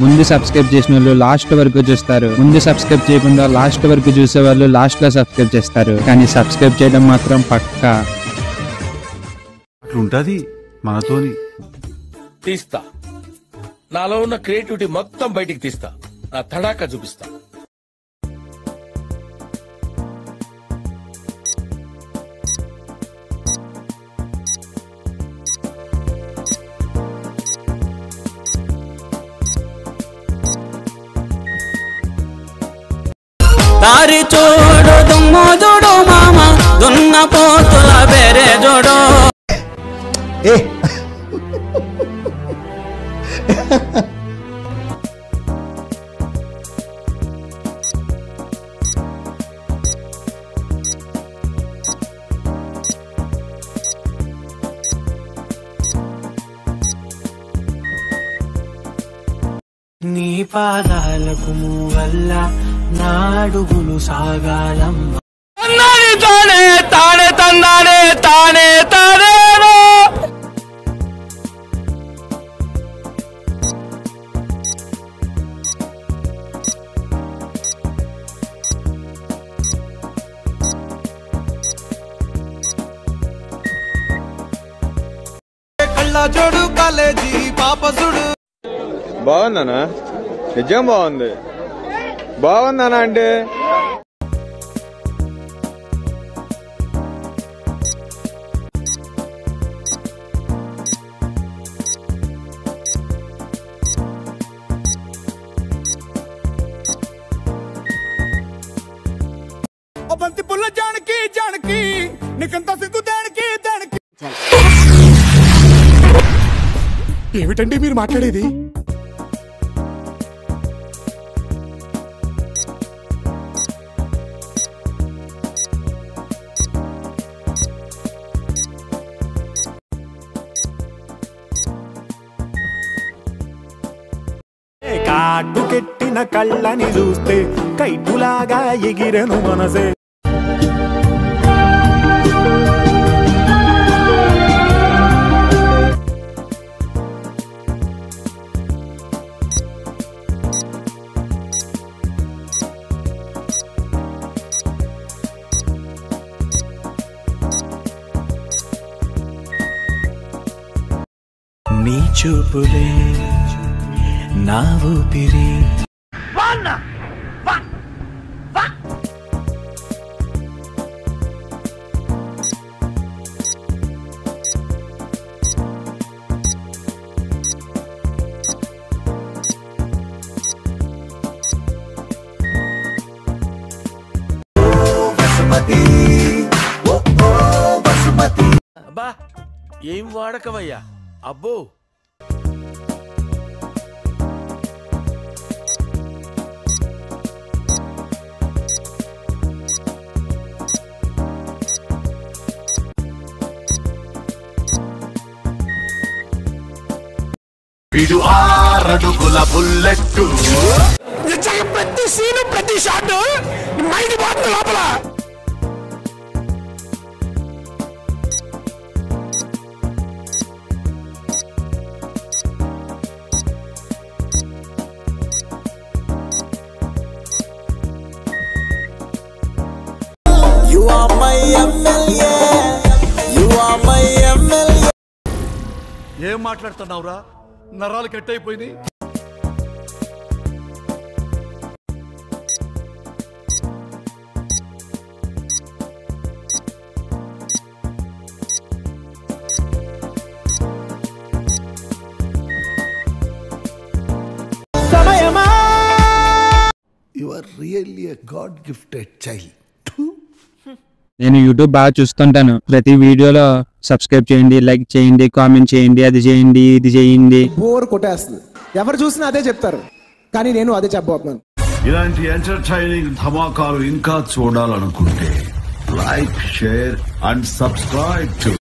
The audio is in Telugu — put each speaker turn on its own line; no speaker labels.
ముందు సబ్స్క్రైబ్ చేసిన వాళ్ళు లాస్ట్ వరకు చూస్తారు, ముందు సబ్స్క్రైబ్ చేయకుండా లాస్ట్ వరకు చూసే వాళ్ళు లాస్ట్ లో సబ్స్క్రైబ్ చేస్తారు, కానీ సబ్స్క్రైబ్ చేయడం మాత్రం పక్కా.
అట్లుంటది మనతోని.
తీస్తా, నాలో ఉన్న క్రియేటివిటీ మొత్తం బయటికి తీస్తా, నా తడాకా చూపిస్తా.
దారి చూడు దుమ్ము చూడు మామ దున్న పోతుల బెరే చూడు. నీ పాదాలకు వల్ల నాడుగులు సాగాలమ్మ. తానే తానే తందానే తానే తానేనో
కళ్ళ జోడు కాలేజీ పాపసుడు.
బాగుందనా? నిజం బాగుంది. బాగుందనా అంటే
బంతి పుల్ల జానకి జానకి నీకంతా సిగ్గు దానికి దానికి. ఏమిటండి మీరు మాట్లాడేది? కాటుకెట్టిన కళ్ళని చూస్తే కైటులాగా ఎగిరెను మనసే. నీ చూపులే నా ఊపిరి.
అబ్బా ఏం వాడకవయ్యా అబ్బో.
వీడు 6 అడుగుల బుల్లెట్టు. ప్రతి సీను ప్రతి షాట్ మైండ్ పోతుంది లోపల.
You are my MLA, you are my MLA.
ఏం మాట్లాడుతున్నావురా? నరాలు కట్ అయిపోయింది.
సమయమా.
You are really a God gifted child.
నేను యూట్యూబ్ బాగా చూస్తుంటాను. ప్రతి వీడియోలో సబ్స్క్రైబ్ చేయండి, లైక్ చేయండి, కామెంట్ చేయండి, అది చేయండి, ఇది చేయండి.
బోర్ కొట్టేస్తుంది. ఎవరు చూసినా అదే చెప్తారు, కానీ నేను అదే చెప్పబోతున్నాను.
ఇలాంటి ఎంటర్టైనింగ్ ధమాకాలు ఇంకా చూడాలనుకుంటే like, share and subscribe to